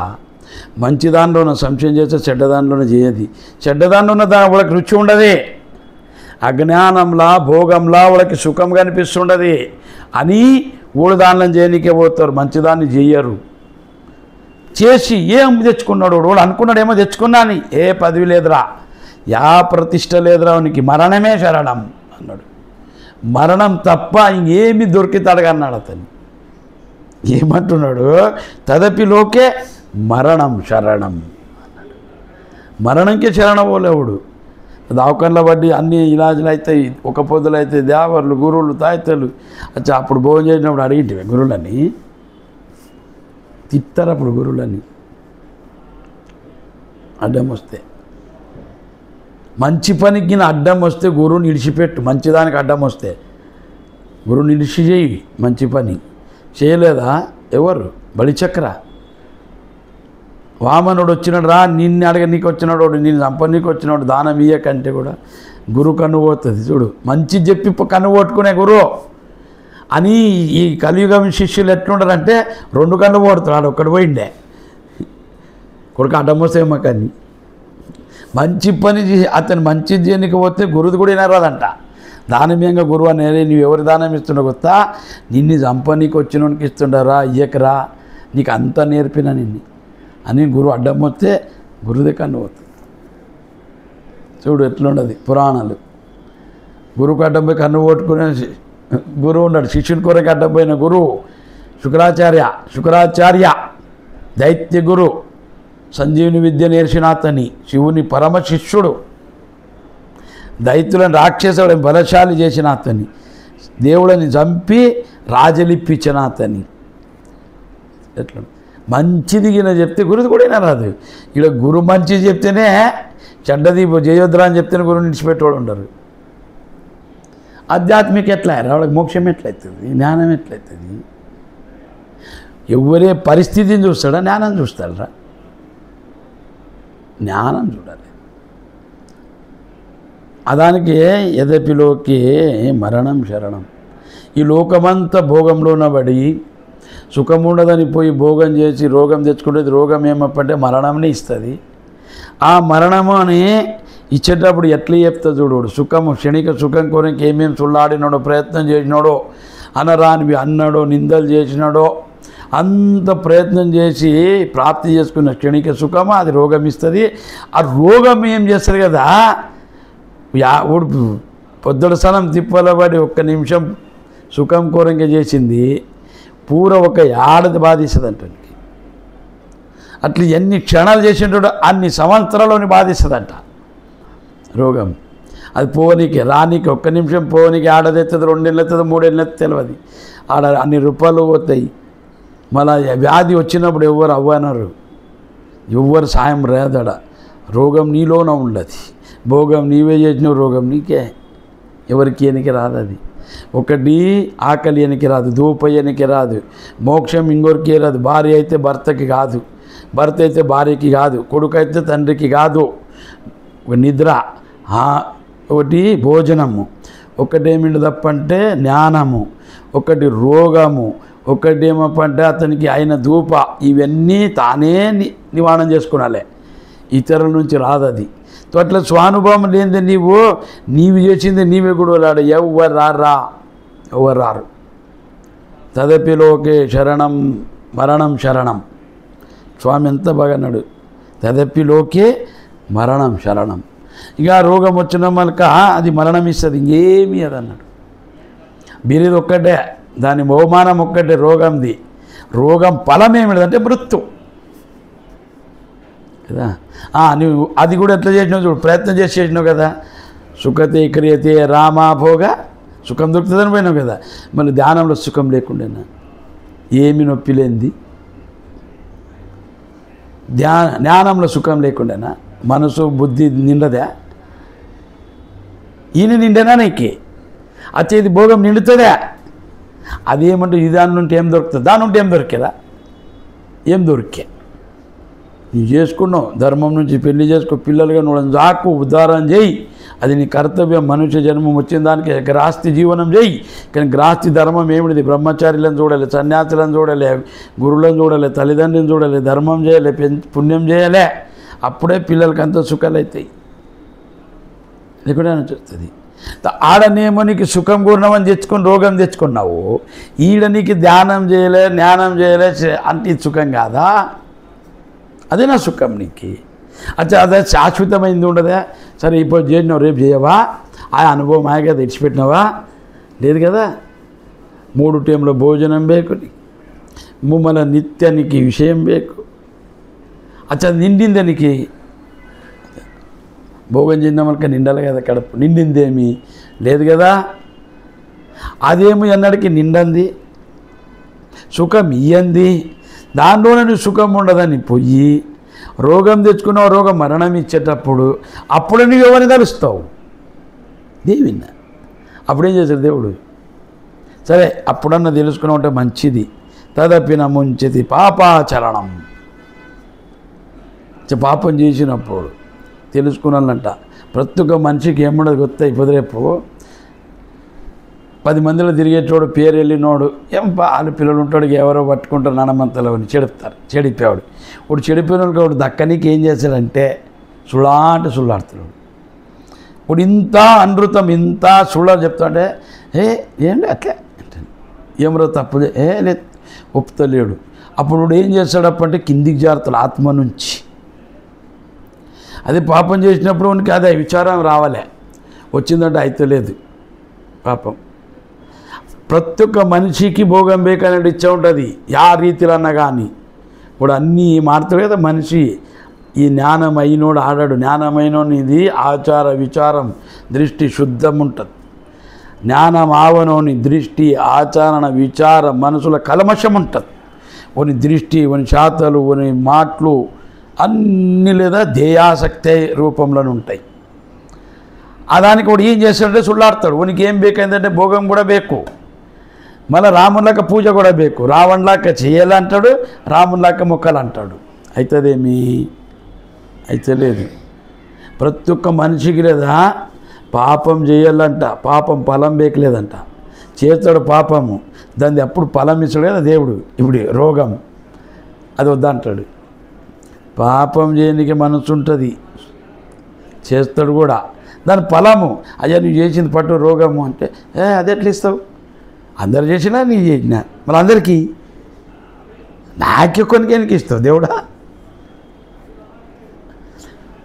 మంచి దానిలోనే సంశయం చేస్తే చెడ్డ దానిలోనే చేయది, చెడ్డ దానిలో ఉన్న వాళ్ళకి రుచి ఉండదు, అజ్ఞానంలా భోగంలా వాళ్ళకి సుఖం కనిపిస్తుండదు అని ఊళ్ళ దానిలో చేయనికే పోతారు, మంచిదాన్ని చెయ్యరు. చేసి ఏం తెచ్చుకున్నాడు వాడు అనుకున్నాడేమో తెచ్చుకున్నా అని, ఏ పదవి లేదురా, యా ప్రతిష్ట లేదురా, నీకు మరణమే శరణం అన్నాడు. మరణం తప్ప ఇంకేమి దొరికితాడుగా అన్నాడు అతను. ఏమంటున్నాడు, తదపి లోకే మరణం శరణం అన్నాడు. మరణంకే శరణం పోలేవుడు. దావకంలో పడ్డి అన్ని ఇలాజులు అవుతాయి, ఒక పొద్దులు అవుతాయి, దేవర్లు గురువులు తాయితలు. అచ్చా అప్పుడు భోజనం చేసినప్పుడు అడిగింటివి గురువులని, తిత్తారు అప్పుడు గురువులని అడ్డం వస్తే. మంచి పనికి అడ్డం వస్తే గురువుని ఇడిచిపెట్టు, మంచిదానికి అడ్డం వస్తే గురువుని ఇడిచి చేయి. మంచి పని చేయలేదా ఎవరు, బలిచక్ర వామనుడు వచ్చినాడు రా, నిన్ను అడగ నీకు వచ్చినాడు, నేను సంపన్నీకి వచ్చినాడు, దానం ఇయ్యకంటే కూడా గురువు కన్ను పోతుంది. చూడు, మంచి చెప్పి కన్ను కొట్టుకునే గురువు అని. ఈ కలియుగం శిష్యులు ఎట్లుంటారంటే 2 కన్ను పోడుతాడు, ఒక్కడు పోయిండే కొడుకు అడ్డం వస్తేమో. కానీ మంచి పని చేసి అతను మంచి చేయనికి పోతే గురువుది కూడా వినరాదంట. దానమేంగా గురువు అనేది, నువ్వు ఎవరి దానం ఇస్తున్నావు కొత్తా, నిన్ను సంపన్నీకి వచ్చినోనికి ఇస్తుండరా, ఇయ్యకరా, నీకు అంతా నేర్పిన నిన్ను అని గురువు అడ్డం వస్తే గురువుదే కన్ను పోతుంది. చూడు ఎట్లుండదు పురాణాలు. గురువుకు అడ్డం పోయి కన్ను కొట్టుకునే గురువు ఉన్నాడు, శిష్యుని కొరకు అడ్డం పోయిన గురువు శుక్రాచార్య దైత్య గురు, సంజీవుని విద్య నేర్చిన అతని, శివుని పరమ శిష్యుడు, దైత్యులను రాక్షసుడు బలశాలి చేసిన అతని, దేవుడిని చంపి రాజలిప్పించిన అతని. ఎట్లా మంచిది గిన చెప్తే గురుది కూడా రాదు. ఇక్కడ గురు మంచి చెప్తేనే చెడ్డది జయోద్రా అని చెప్తేనే గురువుని నిడిచిపెట్టేవాడు ఉండరు. ఆధ్యాత్మిక ఎట్లా వాళ్ళకి మోక్షం ఎట్లయితుంది, జ్ఞానం ఎట్లయితుంది? ఎవరే పరిస్థితిని చూస్తాడా, జ్ఞానం చూస్తాడరా? జ్ఞానం చూడాలి. అదానికి యదపిలోకి మరణం శరణం. ఈ లోకమంతా భోగంలోన పడి సుఖం ఉండదని పోయి భోగం చేసి రోగం తెచ్చుకునేది, రోగం ఏమప్పంటే మరణంని ఇస్తుంది. ఆ మరణము అని ఇచ్చేటప్పుడు ఎట్లా చెప్తా చూడు, సుఖము క్షణిక సుఖం కోరికి ఏమేమి సుళ్ళాడినాడో, ప్రయత్నం చేసినాడో, అనరానివి అన్నాడో, నిందలు చేసినాడో, అంత ప్రయత్నం చేసి ప్రాప్తి చేసుకున్న క్షణిక సుఖము అది రోగం ఇస్తుంది. ఆ రోగం ఏం చేస్తుంది కదా, పొద్దుడు సనం తిప్పలబడి 1 నిమిషం సుఖం కోరంగా చేసింది పూర 1 ఏడాది బాధిస్తుంది అంటానికి. అట్లా ఎన్ని క్షణాలు చేసింటాడో అన్ని సంవత్సరాలని బాధిస్తుందంట రోగం. అది పోనీకి రానికి 1 నిమిషం పోనీకి ఏడాది ఎత్తుంది, 2 నెలలు ఎత్తుంది, 3 నెలలు ఎత్తుంది తెలియదు. ఆడ అన్ని రూపాయలు పోతాయి. మళ్ళీ వ్యాధి వచ్చినప్పుడు ఎవ్వరు అవ్వనరు, ఎవ్వరు సాయం రాదడ. రోగం నీలోన ఉండదు, భోగం నీవే చేసినావు, రోగం నీకే, ఎవరికి ఎనికి రాదు. అది ఒకటి ఆకలి ఎనికి రాదు, ధూప ఎనికి రాదు, మోక్షం ఇంకొరికి రాదు. భార్య అయితే భర్తకి కాదు, భర్త అయితే భార్యకి కాదు, కొడుకు అయితే తండ్రికి కాదు. నిద్ర, ఒకటి భోజనము, ఒకటేమిటి తప్పంటే జ్ఞానము, ఒకటి రోగము, ఒకటి ఏమప్పంటే అతనికి అయిన ధూప. ఇవన్నీ తానే నివారణ చేసుకునాలే, ఇతరుల నుంచి రాదు అది. అట్లా స్వానుభవం లేనిదే నీవు చేసింది నీవే కూడా ఎవరు రారు. తదపిలోకే శరణం మరణం శరణం. స్వామి ఎంత బాగా అన్నాడు, తదపిలోకే మరణం శరణం. ఇక రోగం వచ్చిన మనక అది మరణం ఇస్తుంది, ఇంకేమీ అది అన్నాడు. బిరిది ఒక్కటే, దాని బహుమానం ఒక్కటే రోగంది. రోగం ఫలం ఏమిటంటే మృత్యు కదా. నువ్వు అది కూడా ఎట్లా చేసినావు చూడు, ప్రయత్నం చేసి చేసినావు కదా. సుఖతే క్రియతే రామాభోగ, సుఖం దొరుకుతుందని పోయినావు కదా. మళ్ళీ ధ్యానంలో సుఖం లేకుండానా, ఏమి నొప్పి లేనిది. జ్ఞానంలో సుఖం లేకుండానా, మనసు బుద్ధి నిండదా? ఈయన నిండేనా నీకు? అచ్చేది భోగం నిండుతుందా? అదేమంటే ఈ దాని నుండి ఏం దొరుకుతుంది, దాని నుండి ఏం దొరికేదా? ఏం దొరికే? నువ్వు చేసుకున్నావు ధర్మం నుంచి పెళ్లి చేసుకో, పిల్లలుగా నువ్వు జాకు ఉద్ధారం చేయి, అది నీ కర్తవ్యం. మనుష్య జన్మం వచ్చిన దానికి గ్రాస్తి జీవనం చేయి. కానీ గ్రాస్తి ధర్మం ఏమిటిది? బ్రహ్మచారులను చూడాలి, సన్యాసులను చూడాలి, గురువులను చూడాలి, తల్లిదండ్రులను చూడాలి, ధర్మం చేయాలి, పుణ్యం చేయాలి. అప్పుడే పిల్లలకి అంత సుఖాలు అవుతాయి. ఎక్కడైనా చూస్తుంది. ఆడనేమో నీకు సుఖం పూర్ణమని తెచ్చుకొని రోగం తెచ్చుకున్నావు, ఈడ నీకు ధ్యానం చేయలే, జ్ఞానం చేయలే అంటే ఇది సుఖం కాదా? అదే నా సుఖం నీకు. అచ్చా అదే శాశ్వతమైంది ఉండదా? సరే ఇప్పుడు చేసినావు, రేపు చేయవా? ఆ అనుభవం ఆగా తెచ్చిపెట్టినావా? లేదు కదా. 3 టైంలో భోజనం బేకు, ముమ్మల నిత్యానికి విషయం బేకు. అచ్చా నిండిందే నీకు భోగం చేద్దామనుక నిండాలి కదా, కడుపు నిండిందేమీ లేదు కదా. అదేమి ఎన్నడికి నిండంది, సుఖం ఇయ్యంది. దాంట్లోనే నువ్వు సుఖం ఉండదని పోయి రోగం తెచ్చుకున్నావు, రోగం మరణం ఇచ్చేటప్పుడు అప్పుడు నువ్వు ఎవరిని కలుస్తావు? దేవిన్న. అప్పుడేం చేశాడు దేవుడు? సరే అప్పుడన్నా తెలుసుకున్నావు అంటే మంచిది. తదపిన ముంచితి పాపాచరణం. పాపం చేసినప్పుడు తెలుసుకున్నానంట. ప్రతి ఒక్క మనిషికి ఏముండదు గుర్తు అయిపోతుంది. రేపు 10 మందిలో తిరిగేటోడు, పేరు వెళ్ళినోడు, ఏం వాళ్ళ పిల్లలు ఉంటాడు, ఎవరో పట్టుకుంటారు నానమంతలో చెడుపుతారు. చెడిపోయాడు వాడు, చెడిపోయిన వాడు దక్కనికి ఏం చేశాడంటే సుళ్ళాడుతున్నాడు. ఇప్పుడు ఇంత అనృతం, ఇంత సుళ్ళ చెప్తాడే, ఏంటి అట్లే ఏమరో తప్పు లేదు ఒప్పుతలేడు. అప్పుడు ఏం చేస్తాడప్పంటే కిందికి జారుతాడు ఆత్మ నుంచి. అదే పాపం చేసినప్పుడు ఉనికి అదే విచారం రావాలే, వచ్చిందంటే అయితే లేదు పాపం. ప్రతి ఒక్క మనిషికి భోగం బేకనేది ఇచ్చే ఉంటుంది, యా రీతిలో అన్నా కానీ. ఇప్పుడు అన్నీ మారుతాడు కదా మనిషి. ఈ జ్ఞానం అయినోడు ఆడాడు, జ్ఞానమైనోని ఇది ఆచార విచారం దృష్టి శుద్ధం ఉంటుంది. జ్ఞానం ఆవనోని దృష్టి ఆచరణ విచారం మనసుల కల్మషం ఉంటుంది. కొన్ని దృష్టి, కొన్ని శాతలు, కొన్ని మాటలు అన్నీ లేదా ధ్యేయాసక్తి రూపంలో ఉంటాయి. దానికి వాడు ఏం చేస్తాడంటే సుళ్ళాడతాడు. వానికి ఏం బేకైందంటే భోగం కూడా బేకు, మళ్ళీ రామునిలాక పూజ కూడా బేకు. రావణ్లాక చేయాలంటాడు, రామునిలాక మొక్కలు అంటాడు. అవుతుందేమీ? అయితే లేదు. ప్రతి ఒక్క మనిషికి లేదా పాపం చేయాలంట, పాపం ఫలం బేకలేదంట. చేస్తాడు పాపము, దాన్ని అప్పుడు ఫలం ఇస్తాడు కదా దేవుడు. ఇప్పుడు రోగం అది వద్దంటాడు. పాపం చేయడానికి మనసు ఉంటుంది, చేస్తాడు కూడా. దాని ఫలము అయ్యా నువ్వు చేసింది పట్టు రోగము అంటే అది ఎట్లా ఇస్తావు? అందరు చేసినా నీ చేసినా మళ్ళీ అందరికీ నాకే కొనికేనికి ఇస్తావు దేవుడా?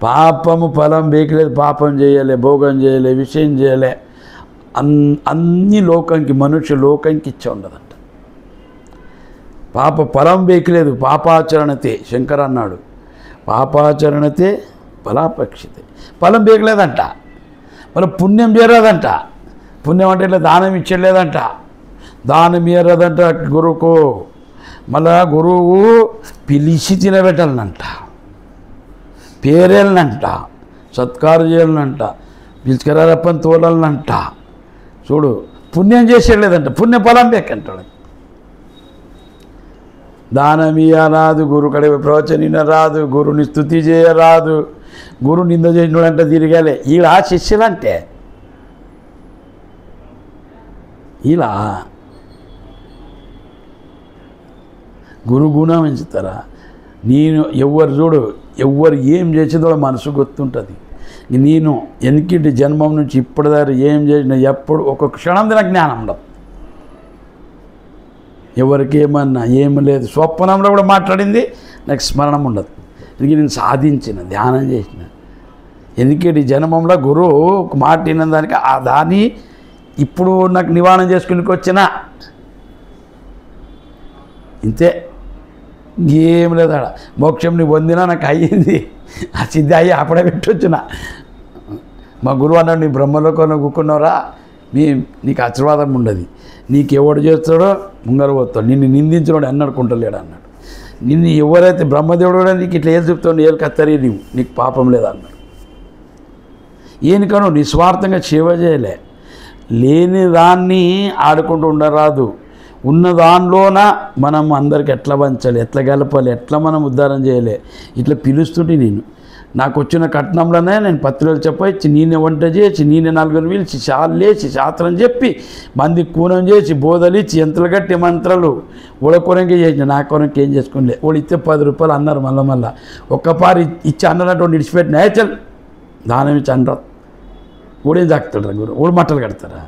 పాపము ఫలం బేకలేదు. పాపం చేయలే, భోగం చేయలే, విషయం చేయలే, అన్ని లోకంకి మనుష్య లోకంకి ఇచ్చే ఉండదంట. పాప ఫలం బేకలేదు. పాపాచరణతే శంకర్ అన్నాడు, పాపాచరణతే ఫలాపేక్షతే. ఫలం బేకలేదంట. మళ్ళీ పుణ్యం చేరదంట. పుణ్యం అంటే ఇట్లా దానం ఇచ్చలేదంట, దానం ఇయ్యరదంట గురువుకు. మళ్ళా గురువు పిలిచి తినబెట్టాలనంట, పేరేళ్ళనంట, సత్కారం చేయాలనంట, పిలుచుకరారప్పని తోలాలనంట. చూడు పుణ్యం చేసేయలేదంట, పుణ్య ఫలం బేకంటాడు. దానం ఇయ్యరాదు, గురు కడ ప్రవచన రాదు, గురుని స్తుతి చేయరాదు, గురు నింద చేసినోడంటే తిరగాలి. ఇలా శిష్యులంటే ఇలా గురు గుణం ఎంచుతారా? నేను ఎవరు చూడు, ఎవరు ఏం చేసేదో మనసు గుర్తుంటుంది. నేను ఎన్నింటి జన్మం నుంచి ఇప్పటిదాకా ఏం చేసినా ఎప్పుడు ఒక క్షణం నాకు జ్ఞానం ఉండదు. ఎవరికి ఏమన్నా ఏమి లేదు. స్వప్నంలో కూడా మాట్లాడింది నాకు స్మరణం ఉండదు. ఇది నేను సాధించిన, ధ్యానం చేసిన. ఎందుకంటే ఈ జన్మంలో గురువు ఒక మాట విన్న దానికి ఆ దాన్ని ఇప్పుడు నాకు నివారణ చేసుకునికి వచ్చిన ఇంతే, ఇంకేం లేదు. ఆడ మోక్షం నీ పొందినా నాకు అయ్యింది, ఆ సిద్ధి అయ్యి అప్పుడే పెట్టొచ్చిన. మా గురువు అన్నాడు, నీ బ్రహ్మలోకంలో కూకున్నారా, నీకు ఆశీర్వాదం ఉండదు. నీకు ఎవడు చేస్తాడో ముంగర పోతాడు, నిన్ను నిందించినోడు అన్నడుకుంటలేడు అన్నాడు. నిన్ను ఎవరైతే బ్రహ్మదేవుడు కూడా నీకు ఇట్లా ఏం చెప్తావు, ఏళ్ళు కత్తరి నీకు పాపం లేదన్నాడు. ఏనికను నిస్వార్థంగా సేవ చేయలే, లేని దాన్ని ఆడుకుంటూ ఉండరాదు. ఉన్న దానిలోన మనం అందరికి ఎట్లా పంచాలి, ఎట్లా గలపాలి, ఎట్లా మనం ఉద్ధారం చేయలే. ఇట్లా పిలుస్తుంటే నేను నాకు వచ్చిన కట్నంలోనే నేను పత్రికలు చెప్పొచ్చి నేనే వంట చేసి నేనే నలుగురు పిలిచి చాలేసి శాస్త్రం చెప్పి మంది కూనం చేసి బోధలు ఇచ్చి ఎంతలు కట్టి మంత్రాలు ఉడకొరంకే చేసిన నా కొరంకి ఏం చేసుకోలే వాళ్ళు ఇస్తే 10 రూపాయలు అన్నారు మళ్ళీ ఒక్కపారి ఇచ్చి అన్నటువంటి విడిచిపెట్టిన చల్ దానం ఇచ్చి అనరు ఊడేం తాకుతాడు గురు ఊడు మట్టలు కడతారా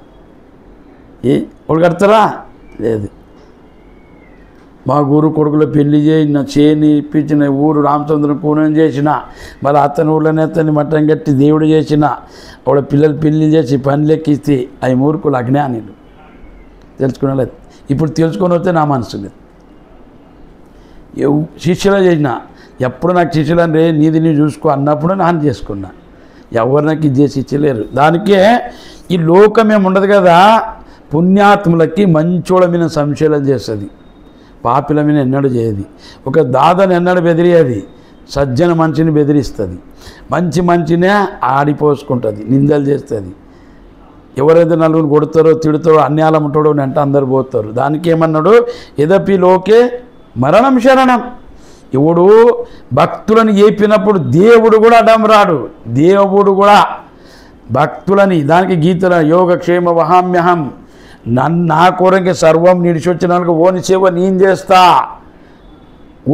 ఊడు కడతారా లేదు మా ఊరు కొడుకులో పెళ్లి చేసిన చేని ఇప్పించిన ఊరు రామచంద్రం కూనం చేసిన మళ్ళీ అతని ఊళ్ళోనే అతన్ని మట్టం కట్టి దేవుడు చేసిన వాళ్ళ పిల్లలు పెళ్లి చేసి పనులు ఎక్కిస్తే అవి మూర్ఖులు అజ్ఞానులు తెలుసుకునేలేదు ఇప్పుడు తెలుసుకొని వస్తే నా మనసు లేదు శిష్యులో చేసిన ఎప్పుడు నాకు శిష్యులు అంటే నీది నీ చూసుకో అన్నప్పుడు నాన్న చేసుకున్నా ఎవరు నాకు ఇది చేసి ఇచ్చలేరు దానికే ఈ లోకమేమి ఉండదు కదా పుణ్యాత్ములకి మంచోళ్ళ మీద సంశయం చేస్తుంది పాపిల మీద ఎన్నడూ చేయదు ఒక దాదని ఎన్నడూ బెదిరియది సజ్జన మనిషిని బెదిరిస్తుంది మంచినే ఆడిపోసుకుంటుంది నిందలు చేస్తుంది ఎవరైతే నలుగురు కొడతారో తిడతారో అన్యాయం ఉంటాడో అంటే అందరు పోతారు దానికి ఏమన్నాడు యదపి లోకే మరణం శరణం ఎవడు భక్తులని చెప్పినప్పుడు దేవుడు కూడా అడ్డం రాడు దేవుడు కూడా భక్తులని దానికి గీతల యోగక్షేమ వహామ్యహం నా కోరంకే సర్వం నిడిచొచ్చినాక ఓని సేవ నేను చేస్తా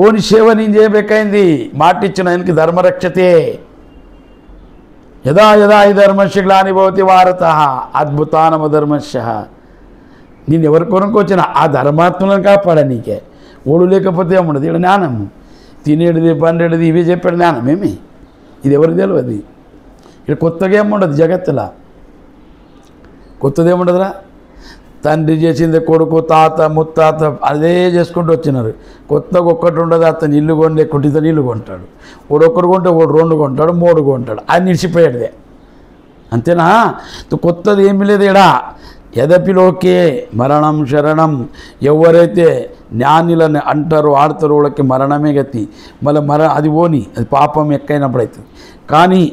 ఓని సేవ నేను చేయబెక్కైంది మాటిచ్చిన ఆయనకి ధర్మరక్షతే యదా యదా ఈ ధర్మస్య గ్లానిభవతి భారత అద్భుతానమ ధర్మస్య నేను ఎవరి కొరకు వచ్చిన ఆ ధర్మాత్మలను కాపాడా నీకే ఓడు లేకపోతే ఏముండదు ఇక్కడ జ్ఞానము తినేటిది పండేటిది ఇవే చెప్పాడు జ్ఞానం ఏమి ఇది ఎవరికి తెలియదు ఇక్కడ కొత్తగా ఏముండదు జగత్తులా కొత్తది ఏముండదురా తండ్రి చేసింది కొడుకు తాత ముత్తాత అదే చేసుకుంటూ వచ్చినారు కొత్తగా ఒక్కటి ఉండదు అతను ఇల్లు కొండే కుటితో ఇల్లు కొంటాడు ఒక్కడు కొంటే 2 కొంటాడు 3 కొంటాడు అది నిలిచిపోయాడుదే అంతేనా కొత్తది ఏమీ లేదు ఇక్కడ యదపిలోకే మరణం శరణం ఎవరైతే జ్ఞానులని అంటారో ఆడతారో వాళ్ళకి మరణమే గతి మళ్ళీ అది పోని అది పాపం ఎక్కైనప్పుడు అవుతుంది కానీ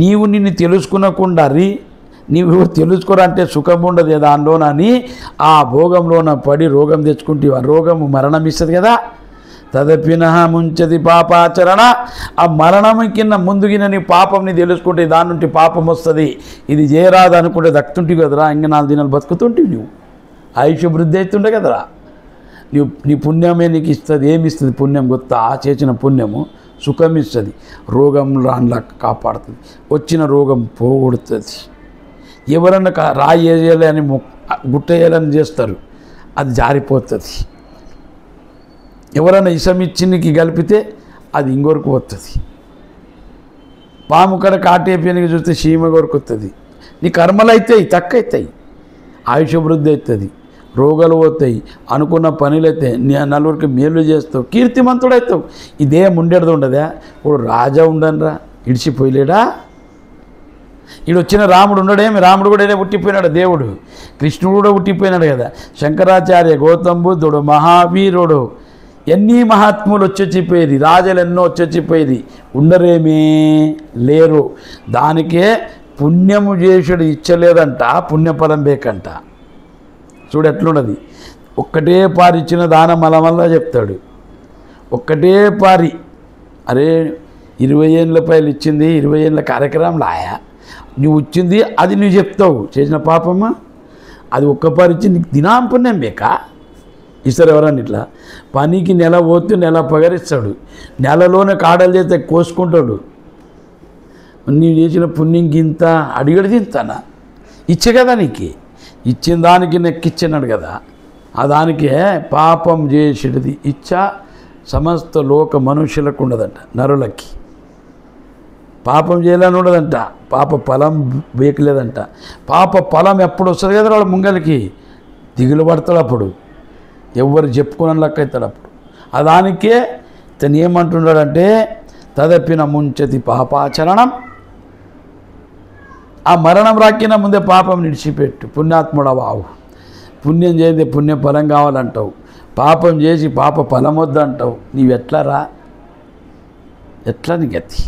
నీవు నిన్ను తెలుసుకునకుండా నీవు తెలుసుకోరంటే సుఖం ఉండదు దానిలోనని ఆ భోగంలోన పడి రోగం తెచ్చుకుంటే ఆ రోగము మరణం ఇస్తుంది కదా తదపిన ముంచది పాపాచరణ ఆ మరణం కింద ముందుగిన నీ పాపంని తెలుసుకుంటే దాని నుండి పాపం వస్తుంది ఇది చేయరాదు అనుకుంటే దక్కుతుంటివి కదరా ఇంకా 4 దినాలు బతుకుతుంటివి నువ్వు ఆయుష్ వృద్ధి అవుతుండే కదరా నీ పుణ్యమే నీకు ఇస్తుంది ఏమి ఇస్తుంది పుణ్యం గొత్తా చేసిన పుణ్యము సుఖం ఇస్తుంది రోగం రాన్లా కాపాడుతుంది వచ్చిన రోగం పోగొడుతుంది ఎవరన్నా రాయి వేయాలని గుట్ట వేయాలని చేస్తారు అది జారిపోతుంది ఎవరైనా ఇసమిచ్చినికి కలిపితే అది ఇంకొరకు వస్తుంది పాము కడ కాటేపేనికి చూస్తే చీమ కొరకు వస్తుంది నీ కర్మలు అవుతాయి తక్కువ అవుతాయి ఆయుష వృద్ధి అవుతుంది రోగాలు పోతాయి అనుకున్న పనులు అయితే నలుగురికి మేలు చేస్తావు కీర్తిమంతుడు అవుతావు ఇదే ఉండేది ఉండదా ఇప్పుడు రాజా ఉండనరా ఇడిచిపోయలేడా ఈడు వచ్చిన రాముడు ఉండడేమి రాముడు కూడా పుట్టిపోయినాడు దేవుడు కృష్ణుడు కూడా పుట్టిపోయినాడు కదా శంకరాచార్య గౌతమ బుద్ధుడు మహావీరుడు ఎన్ని మహాత్ములు వచ్చొచ్చిపోయేది రాజులు ఎన్నో వచ్చొచ్చిపోయేది ఉండరేమీ లేరు దానికే పుణ్యము చేసుడు ఇచ్చలేదంట పుణ్యఫలం బేకంట చూడు ఎట్లున్నది ఒక్కటే పారి ఇచ్చిన దానం మళ్ళా చెప్తాడు ఒక్కటే పారి అరే 20 ఏళ్ళ పైలు ఇచ్చింది 20 ఏళ్ళ కార్యక్రమం లాయా నువ్వు ఇచ్చింది అది నువ్వు చెప్తావు చేసిన పాపమ్మా అది ఒక్కపారి ఇచ్చి నీకు దినాం పుణ్యం బేకా ఇస్తారు ఎవరన్నా ఇట్లా పనికి నెల పోతే నెల పగరిస్తాడు నెలలోనే కాడలు చేస్తే కోసుకుంటాడు నీవు చేసిన పుణ్యంకి ఇంత అడిగడు తింటానా ఇచ్చే కదా నీకు ఇచ్చిన దానికి నెక్కిచ్చినాడు కదా ఆ దానికే పాపం చేసేది ఇచ్చా సమస్త లోక మనుషులకు ఉండదంట నరులకి పాపం చేయాలని ఉండదంట పాప ఫలం వేయలేదంట పాప ఫలం ఎప్పుడు వస్తుంది కదా వాళ్ళ ముంగలికి దిగులు పడతాడు అప్పుడు ఎవరు చెప్పుకున్న లెక్క అవుతాడు అప్పుడు ఆ దానికే తను ఏమంటున్నాడంటే తదపిన ముంచతి పాపాచరణం ఆ మరణం రాకిన ముందే పాపం నిడిచిపెట్టు పుణ్యాత్ముడ వావు పుణ్యం చేస్తే పుణ్య ఫలం కావాలంటావు పాపం చేసి పాప ఫలం వద్దంటావు నీవెట్లా రా ఎట్లా నీ గతి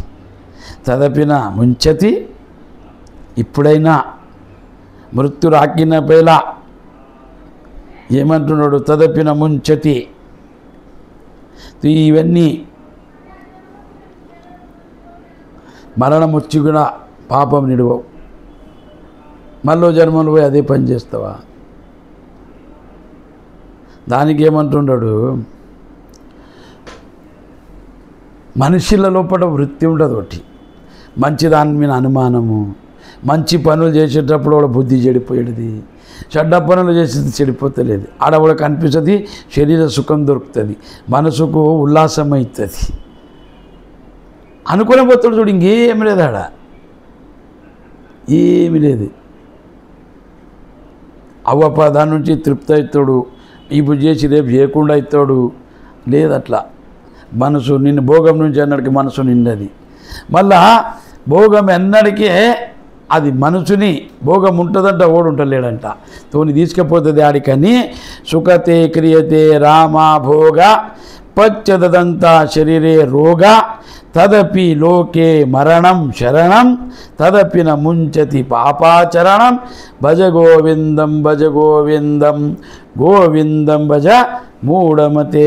తదపిన ముంచతి ఇప్పుడైనా మృత్యు రాకిన పేలా ఏమంటున్నాడు తదపిన ముంచతి ఇవన్నీ మరణం వచ్చి కూడా పాపం నిడవవు. మళ్ళీ జన్మలు పోయి అదే పని చేస్తావా? దానికి ఏమంటున్నాడు, మనిషిల లోపల వృత్తి ఉండదు. ఒకటి మంచి దాని మీద అనుమానము, మంచి పనులు చేసేటప్పుడు కూడా బుద్ధి చెడిపోయేది, చెడ్డ పనులు చేసేది చెడిపోతలేదు. ఆడవాళ్ళ కనిపిస్తుంది, శరీర సుఖం దొరుకుతుంది, మనసుకు ఉల్లాసం అవుతుంది. అనుకునే పోతాడు చూడు, ఇంకేమి లేదు ఆడ, ఏమి లేదు. దాని నుంచి తృప్తి అవుతాడు, ఇప్పుడు చేసి రేపు చేయకుండా అవుతాడు. లేదు అట్లా. మనసు నిన్ను భోగం నుంచి అన్నడికి మనసు నిండది. మళ్ళా భోగం ఎన్నడికి అది మనసుని భోగం ఉంటుందంట, ఓడు ఉంటలేడంట, తోని తీసుకుపోతుంది ఆడికని. సుఖతే క్రియతే రామ భోగ పచ్చదంత శరీరే రోగ తదపి లోకే మరణం శరణం తదపి న ముంచతి పాపాచరణం భజ గోవిందం భజ గోవిందం గోవిందం భజ మూఢమతే.